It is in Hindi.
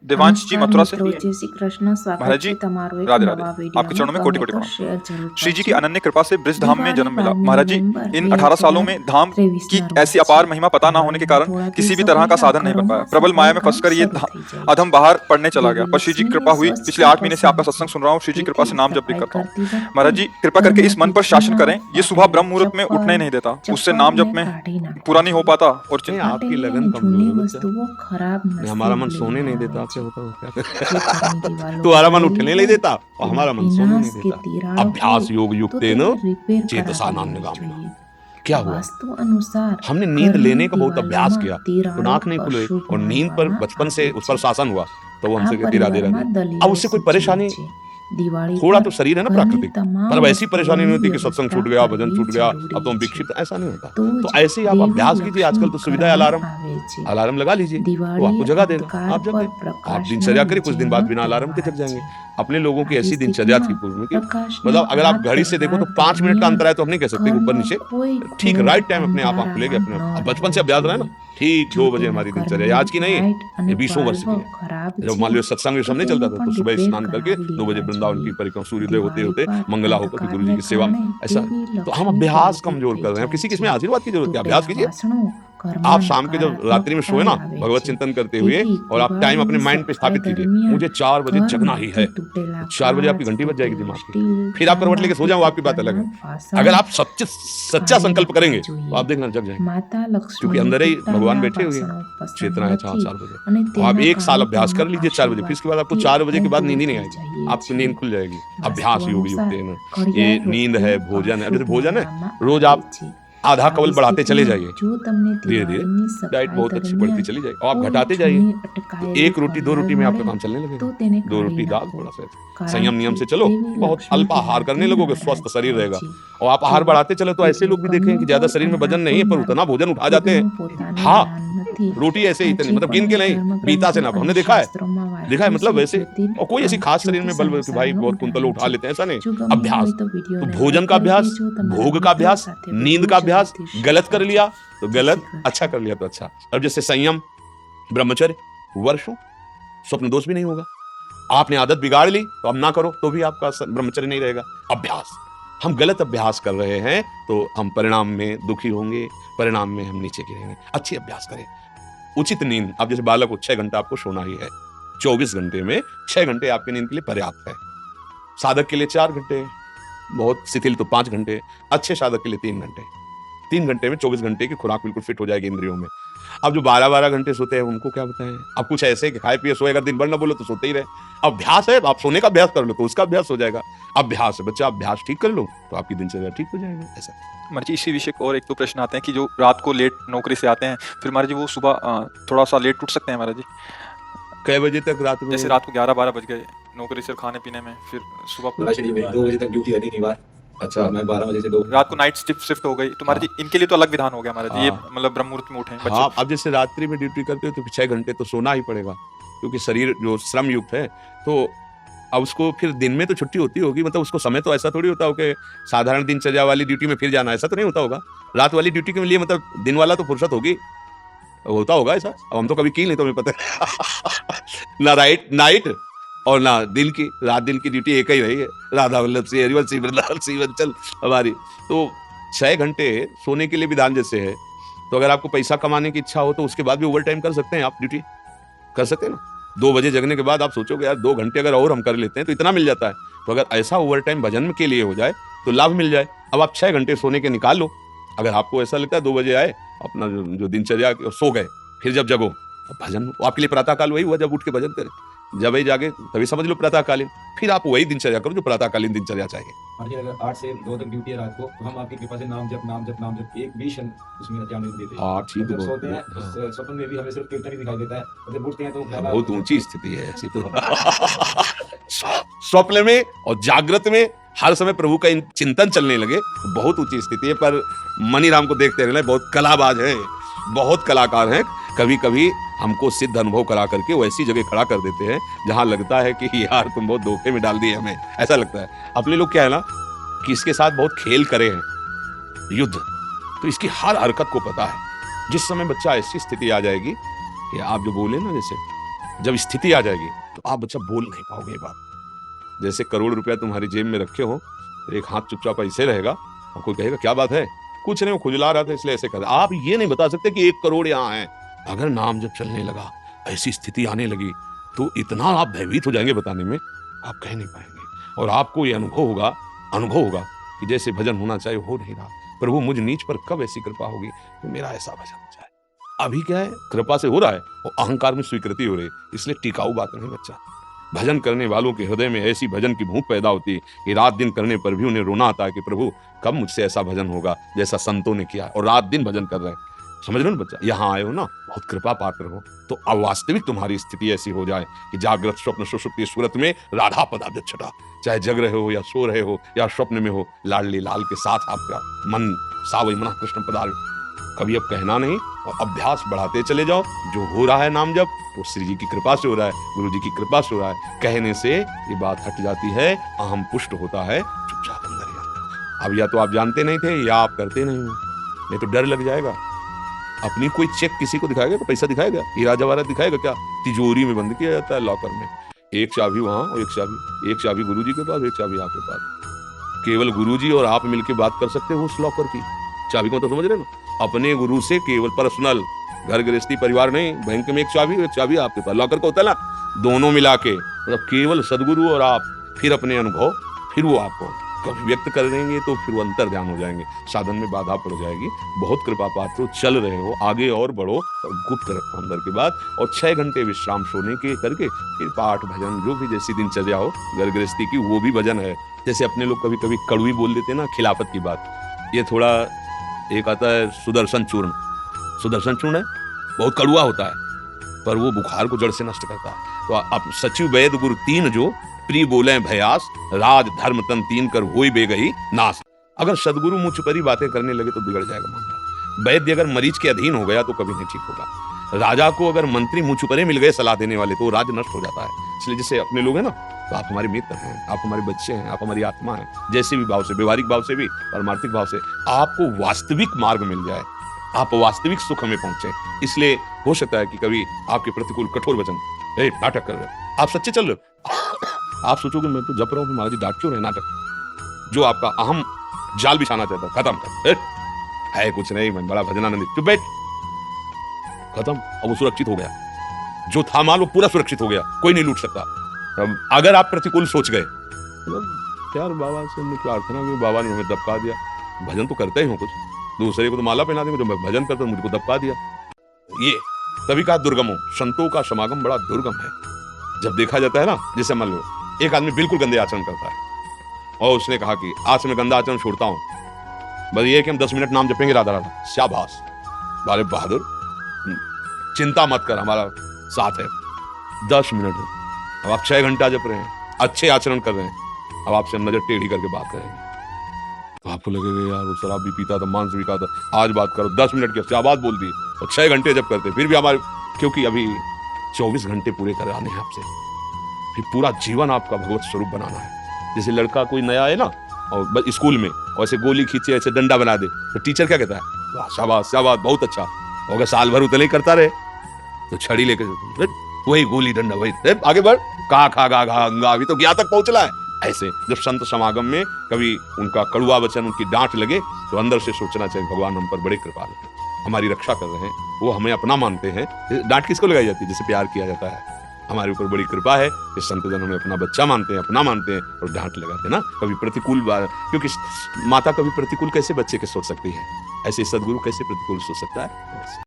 देवांश जी मथुरा से। जय श्री कृष्ण, स्वागत महाराज जी, है તમારું એક राधे નવા राधे। वीडियो आपके चरणों में कोटि कोटि प्रणाम। शेयर जरूर श्री जी की करજો। अनन्य कृपा से ब्रज धाम में जन्म मिला। दिवाली महाराज जी, नवंबर इन 18 सालों में धाम की 2023 ના ऐसी રોજ अपार महिमा पता ना होने के कारण थोड़ा किसी भी દિવસો तरह का પહેલા साधन नहीं बन पाया। ઘરોમાં प्रबल माया में सफाई फंसकर ये કામ શરૂ થઈ જાય अधम છે। बाहर पढ़ने चला गया, देवी पर श्री जी की लक्ष्मी कृपा हुई। स्वस्थ पिछले 8 महीने से आपका पसंद सत्संग सुन रहा हूँ। श्री जी की कृपा से नाम जप भी सफाई करता हूँ। करती वक्त महाराज जी, कृपा करके इस मन पर शासन करें। ये सुबह ब्रह्म मुहूर्त में चप्पल उठने नहीं देता, उससे चप्पल नाम जप में કાઢી નાખો। पूरा नहीं हो पाता और नहीं, માટે आपकी ये लगन जूनी कमजोर है बच्चा। वस्तुओं खराब नहीं, हमारा मन नसीब सोने नहीं लेने देता, આવે आपसे છે। होता हो क्या જે ઘરની દીવાલો तुम्हारा मन ઉડાડેલી उठने હોય, नहीं देता और हमारा मन सोने વિનાશ नहीं કે देता। તિરાડો अभ्यास હોય, योग તો युक्तेन તેને रिपेयर चेतसा કરાવી नान्यगामिना। જોઈએ। क्या हुआ? वास्तु अनुसार हमने नींद घરની लेने का बहुत अभ्यास દીવાલોમાં किया, तो તિરાડો आंख नहीं खुले અશુભ और नींद पर માનવામાં बचपन से આવે उस पर છે। शासन हुआ, तो वो આ हमसे कहती राधे પરિવારમાં राधे। દલીલો अब उससे कोई સૂચવે परेशानी, છે। दिवाળી थोड़ा पर तो शरीर है ना घરની प्राकृतिक, તમામ पर वैसी परेशानी नहीं होती कि वस्तुઓની सत्संग छूट व्यवस्था गया, भजन કરવી छूट गया, अब જરૂરી तो हम છે। विक्षिप्त, ऐसा नहीं होता। તો तो જ ऐसे ही आप દેવી अभ्यास कीजिए। લક્ષ્મી आजकल तो सुविधा है, ઘરમાં अलार्म આવે છે। अलार्म लगा लीजिए, वो दिवाળી आपको जगा देगा, अंधकार आप जग पर गए। आप प्रकाशના दिनचर्या करिए, कुछ दिन बाद बिना विजयનો अलार्म के जग તહેવાર जाएंगे। છે। अपने लोगों की આવી ऐसी दिनचर्या थी સ્થિતિમાં पूर्व में कि પ્રકાશના मतलब अगर आप આ घड़ी से देखो तो તહેવાર 5 मिनट का દરમિયાન अंतर है तो हम नहीं कह सकते ऊपर ઘરનો नीचे, કોઈ ठीक ખૂણો राइट टाइम अपने आप खुलेगी अपने અંધારામાં आप। ન अब बचपन से રહેવો अभ्यास रहा है ना, જોઈએ। ठीक જો 2 बजे તેના हमारी दिनचर्या, ઘરની आज की नहीं है, લાઇટ અને ये 20 वर्ष વાલ્વ की है। ખરાબ जब છે मान लो सत्संग તો विसंग नहीं તેને चलता था પણ तो सुबह રિપેર स्नान करके કરાવી 2 बजे લેવા वृंदावन की જોઈએ। परिक्रमा, सूर्योदय होते દિવાળી होते પર मंगला होकर के गुरु जी અંધકારને की सेवा में કારણે ऐसा। દેવી तो हम લક્ષ્મી अभ्यास ક્રોધિત कमजोर થઈ कर रहे हैं। જાય किसी છે। किसमें आशीर्वाद की जरूरत है, अभ्यास તૂટેલા कीजिए। વાસણો ઘરમાં आप शाम के जब रात्रि में सोए ना, નકારાત્મકતા भगवत લાવે चिंतन છે। करते हुए, તેથી और आप टाइम अपने દિવાળીની माइंड पे સફાઈ स्थापित कीजिए, દરમિયાન मुझे 4 बजे जगना ही ઘરમાંથી है। તૂટેલા 4 बजे आपकी કાચ, घंटी बज जाएगी તૂટેલું दिमाग की, સ્ટીલ, फिर आप करवट लेके सो जाओ, आपकी बात अलग है। તાંબાથી તૂટેલા अगर વાસણ आप सच्चा કાઢી संकल्प નાખવા करेंगे જોઈએ। तो आप देखना जग जाएंगे, માતા क्योंकि લક્ષ્મીને अंदर ही भगवान પિત્તળના बैठे हुए हैं। વાસણો પસંદ चेतना है નથી 4 बजे, અને तो आप તેના 1 साल કારણે अभ्यास कर તેના लीजिए 4 बजे, फिर इसके बाद आपको 4 बजे के बाद नींद ही नहीं आएगी, આશીર્વાદથી आपकी नींद खुल जाएगी। વાસ્તુ अभ्यास योग युक्त અનુસાર है ना, ઘડિયાળ ये नींद है, રોકવું भोजन है। अब जैसे અશુભ भोजन है, માનવામાં रोज આવે आप છે। आधा कवल આવી बढ़ाते चले સ્થિતિમાં जाइए, જો તમને धीरे धीरे દિવાળીની डाइट સફાઈ बहुत अच्छी દરમિયાન बढ़ती चली जाएगी और आप કોઈ घटाते जाइए। જૂની तो અટકાયેલી 1 रोटी 2 ઘડિયાળ रोटी में आपका મળે काम चलने लगेगा। તો તેને 2 કાઢી रोटी दाल નાખો। थोड़ा सा કારણ संयम नियम કે से चलो, દેવી बहुत લક્ષ્મી अल्प आहार करने તેનાથી लगोगे, નારાજ स्वस्थ शरीर થાય रहेगा। છે। और आप आहार बढ़ाते चले तो ऐसे लोग भी देखें कि ज्यादा शरीर में वजन नहीं है पर उतना भोजन उठा जाते हैं। પોતાનું हाँ, જ્ઞાન નથી। रोटी ऐसे ही इतनी, આજે मतलब પણ गिन के नहीं, ધર્મ बीता से ગ્રંથો नापो, અને हमने देखा है શાસ્ત્રોમાં देखा है, વાંચ્યું मतलब છે वैसे। કે તે और कोई ऐसी खास शरीर में बल कि भाई સંસારનો बहुत कुंतल ઉદાહરણ उठा છે। लेते हैं, ऐसा नहीं। જો ગમ્યું अभ्यास, હોય તો तो વિડીયોને भोजन લાઈક का કરી अभ्यास, દેજો। તમારા भोग का મિત્રો अभ्यास, સાથે नींद વિડીયો का अभ्यास, જરૂરથી શેર गलत कर કરજો। लिया तो જય गलत, શ્રી કૃષ્ણ। अच्छा कर लिया तो अच्छा। अब जैसे संयम, ब्रह्मचर्य, वर्षों स्वप्न दोष भी नहीं होगा। आपने आदत बिगाड़ ली तो अब ना करो तो भी आपका ब्रह्मचर्य नहीं रहेगा। अभ्यास, हम गलत अभ्यास कर रहे हैं तो हम परिणाम में दुखी होंगे, परिणाम में हम नीचे गिरेंगे। अच्छी अभ्यास करें। उचित नींद, अब जैसे बालक को 6 घंटा आपको सोना ही है, 24 घंटे में 6 घंटे आपकी नींद के लिए पर्याप्त है। साधक के लिए 4 घंटे, बहुत शिथिल तो 5 घंटे, अच्छे साधक के लिए 3 घंटे। 3 घंटे में 24 घंटे की खुराक बिल्कुल फिट हो जाएगी इंद्रियों में। अब जो 12-12 घंटे सोते हैं उनको क्या बताएं। अब कुछ ऐसे कि खाए पिए सोए, अगर दिन भर ना बोलो तो सोते ही रहे। अभ्यास है, आप सोने का अभ्यास कर लो तो उसका अभ्यास हो जाएगा। अभ्यास है बच्चा, अभ्यास ठीक कर लो तो आपकी दिनचर्या ठीक हो जाएगी। ऐसा महाराज जी, इसी विषय और एक दो प्रश्न आते हैं कि जो रात को लेट नौकरी से आते हैं, फिर महाराज जी वो सुबह थोड़ा सा लेट उठ सकते हैं महाराज जी? कई बजे तक रात में? जैसे रात को 11-12 बज गए नौकरी से खाने पीने में, फिर सुबह 2 बजे तक ड्यूटी रहती थी बार। अच्छा, मैं 12 बजे से 2 रात को नाइट शिफ्ट हो गई तो महाराज जी इनके लिए तो अलग विधान हो गया महाराज जी। ये हाँ। मतलब ब्रह्म मुहूर्त में उठे हाँ, बच्चे। अब जैसे रात्रि में ड्यूटी करते हो तो 6 घंटे तो सोना ही पड़ेगा, क्योंकि शरीर जो श्रम युक्त है। तो अब उसको फिर दिन में तो छुट्टी होती होगी, मतलब उसको समय तो ऐसा थोड़ी होता हो कि साधारण दिनचर्या वाली ड्यूटी में फिर जाना, ऐसा तो नहीं होता होगा। रात वाली ड्यूटी के लिए मतलब दिन वाला तो फुर्सत होगी, होता होगा ऐसा। अब हम तो कभी की नहीं तो हमें पता है ना नाइट और ना दिन की, रात दिन की ड्यूटी एक ही रही है। राधा वल्लभ श्री हरिवंश श्री वृंदावन श्री वंचल हमारी। तो 6 घंटे सोने के लिए विधान जैसे है, तो अगर आपको पैसा कमाने की इच्छा हो तो उसके बाद भी ओवर टाइम कर सकते हैं, आप ड्यूटी कर सकते हैं ना। 2 बजे जगने के बाद आप सोचोगे यार 2 घंटे अगर और हम कर लेते हैं तो इतना मिल जाता है। तो अगर ऐसा ओवर टाइम भजन के लिए हो जाए तो लाभ मिल जाए। अब आप 6 घंटे सोने के निकाल लो। अगर आपको ऐसा लगता है 2 बजे आए अपना जो दिनचर्या सो गए, फिर जब जगो भजन, आपके लिए प्रातःकाल वही हुआ जब उठ के भजन करें। जब ही जागे तभी समझ लो प्रातःकालीन, फिर आप वही दिनचर्या करो जो प्रातःकालीन दिनचर्या चाहिए। अगर 8 से 2 तक ड्यूटी है रात को, तो हम आपकी कृपा से नाम जप एक भी क्षण उसमें ध्यान नहीं देते। हाँ, ठीक है। जब सोते हैं तो स्वप्न में भी हमें सिर्फ कीर्तन ही दिखाई देता है, और जब उठते हैं तो बहुत ऊंची स्थिति है ऐसी तो स्वप्न में और जागृत में हर समय प्रभु का चिंतन चलने लगे तो बहुत ऊंची स्थिति है। पर मनीराम को देखते रहना, बहुत कलाबाज है, बहुत कलाकार हैं। कभी कभी हमको सिद्ध अनुभव करा करके वो ऐसी जगह खड़ा कर देते हैं जहां लगता है कि यार तुम बहुत धोखे में डाल दिए हमें, ऐसा लगता है। अपने लोग क्या है ना कि इसके साथ बहुत खेल करे हैं, युद्ध, तो इसकी हर हरकत को पता है। जिस समय बच्चा ऐसी स्थिति आ जाएगी कि आप जो बोले ना, जैसे जब स्थिति आ जाएगी तो आप बच्चा बोल नहीं पाओगे ये बात। जैसे करोड़ रुपया तुम्हारी जेब में रखे हो, एक हाथ चुपचाप ऐसे रहेगा और कोई कहेगा क्या बात है, कुछ नहीं, वो खुजला रहा था इसलिए ऐसे कर। आप ये नहीं बता सकते कि 1 करोड़ यहाँ है। अगर नाम जब चलने लगा, ऐसी स्थिति आने लगी, तो इतना आप भयभीत हो जाएंगे, बताने में आप कह नहीं पाएंगे। और आपको ये अनुभव होगा कि जैसे भजन होना चाहिए हो नहीं रहा। प्रभु मुझ नीच पर कब ऐसी कृपा होगी कि मेरा ऐसा भजन हो जाए। अभी क्या है, कृपा से हो रहा है और अहंकार में स्वीकृति हो रही है, इसलिए टिकाऊ बात नहीं बच्चा। भजन करने वालों के हृदय में ऐसी भजन की भूख पैदा होती है कि रात दिन करने पर भी उन्हें रोना आता है कि प्रभु कब मुझसे ऐसा भजन होगा जैसा संतों ने किया, और रात दिन भजन कर रहे हैं। समझ रहे हो ना बच्चा, यहाँ आए हो ना, बहुत कृपा पात्र हो, तो अवास्तविक तुम्हारी स्थिति ऐसी हो जाए कि जागृत स्वप्न सुषुप्ति सूरत में राधा पदाब्ज छटा, चाहे जग रहे हो या सो रहे हो या स्वप्न में हो, लाडली लाल के साथ आपका मन सावई मना कृष्ण पदार। कभी अब कहना नहीं और अभ्यास बढ़ाते चले जाओ। जो हो रहा है नाम जब, वो श्री जी की कृपा से हो रहा है, गुरु जी की कृपा से हो रहा है। कहने से ये बात हट जाती है, अहम पुष्ट होता है, चुपचाप अंदर ही अंदर। अब या तो आप जानते नहीं थे या आप करते नहीं हो, नहीं तो डर लग जाएगा। अपनी कोई चेक किसी को दिखाएगा तो पैसा दिखाएगा, हीरा जवाहरात दिखाएगा क्या? तिजोरी में बंद किया जाता है लॉकर में, एक चाबी वहां और एक चाबी गुरुजी के पास, एक चाबी आपके पास। केवल गुरुजी और आप मिलके बात कर सकते हो उस लॉकर की चाबी को, तो समझ रहे ना? अपने गुरु से केवल पर्सनल, घर गृहस्थी परिवार नहीं, बैंक में एक चाबी आपके पास, लॉकर का होता है ना, दोनों मिला के, मतलब केवल सदगुरु और आप, फिर अपने अनुभव, फिर वो आपको कभी व्यक्त कर देंगे तो फिर वो अंतर ध्यान हो जाएंगे, साधन में बाधा पड़ जाएगी। बहुत कृपा पात्र हो, चल रहे हो, आगे और बढ़ो, गुप्त रखो अंदर के बाद, और 6 घंटे विश्राम सोने के करके फिर पाठ भजन जो भी जैसी दिनचर्या हो घर गृहस्थी की, वो भी भजन है। जैसे अपने लोग कभी कभी कड़वी बोल देते ना, खिलाफत की बात, ये थोड़ा एक आता है सुदर्शन चूर्ण है, बहुत कड़वा होता है पर वो बुखार को जड़ से नष्ट करता है। तो आप सचिव वैद्य गुरु 3 जो प्रिय बोले भयास, राज धर्म तन 3 कर होई बे गई नाश। अगर सदगुरु मुझ पर ही बातें करने लगे तो बिगड़ जाएगा मामला। वैद्य अगर मरीज के अधीन हो गया तो कभी नहीं ठीक होगा। राजा को अगर मंत्री मुझ पर मिल गए सलाह देने वाले तो राज नष्ट हो जाता है। इसलिए जैसे अपने लोग हैं ना, तो आप हमारे मित्र हैं, आप हमारे बच्चे हैं, आप हमारी आत्मा हैं, जैसे भी भाव से, व्यवहारिक भाव से भी, परमार्थिक भाव से आपको वास्तविक मार्ग मिल जाए, आप वास्तविक सुख में पहुंचे। इसलिए हो सकता है कि कभी आपके प्रतिकूल कठोर वचन, नाटक कर रहे हो, आप सच्चे चल रहे हो, आप सोचोगे मैं तो जप रहा हूँ, महाराज जी डांट क्यों रहे, नाटक। जो आपका अहम जाल बिछाना चाहता है, खत्म कर, है कुछ नहीं, मैं बड़ा भजनानंदी, चुप बैठ, खत्म। अब वो सुरक्षित हो गया, जो था माल वो पूरा सुरक्षित हो गया, कोई नहीं लूट सकता। अगर आप प्रतिकूल सोच गए, यार बाबा से हमने प्रार्थना की, बाबा ने हमें दबका दिया, भजन तो करते ही हो, कुछ दूसरे को तो माला पहना देंगे, जो मैं भजन करता हूं मुझको दबका दिया, ये तभी का दुर्गम हो। संतों का समागम बड़ा दुर्गम है। जब देखा जाता है ना, जैसे मान लो एक आदमी बिल्कुल गंदे आचरण करता है और उसने कहा कि आज से मैं गंदा आचरण छोड़ता हूं, बस ये कि हम 10 मिनट नाम जपेंगे राधा राधा, शाबाश, बारे बहादुर, चिंता मत कर, हमारा साथ है। 10 मिनट, अब आप 6 घंटा जप रहे हैं, अच्छे आचरण कर रहे हैं, अब आपसे हम नजर टेढ़ी करके बात करेंगे तो आपको लगेगा यार वो शराब भी पीता था, मांस भी खाता, आज बात करो, 10 मिनट की शाबाश बोल दी और 6 घंटे जब करते फिर भी हमारे, क्योंकि अभी 24 घंटे पूरे कराने हैं आपसे, फिर पूरा जीवन आपका भगवत स्वरूप बनाना है। जैसे लड़का कोई नया है ना और स्कूल में और ऐसे गोली खींचे, ऐसे डंडा बना दे, तो टीचर क्या कहता है, वाह शाबाश शाबाश बहुत अच्छा। और अगर साल भर उतने ही करता रहे तो छड़ी लेकर वही गोली डंडा, वही आगे बढ़, का खा गा गा, अभी तो क्या तक पहुंचला है। ऐसे जब संत समागम में कभी उनका कड़वा वचन, उनकी डांट लगे तो अंदर से सोचना चाहिए भगवान हम पर बड़े कृपाल हैं, हमारी रक्षा कर रहे हैं, वो हमें अपना मानते हैं। डांट किसको लगाई जाती है, जैसे प्यार किया जाता है, हमारे ऊपर बड़ी कृपा है कि संतजन हमें अपना बच्चा मानते हैं, अपना मानते हैं और डांट लगाते हैं ना। कभी प्रतिकूल, क्योंकि माता कभी प्रतिकूल कैसे बच्चे के सोच सकती है, ऐसे सदगुरु कैसे प्रतिकूल सोच सकता है।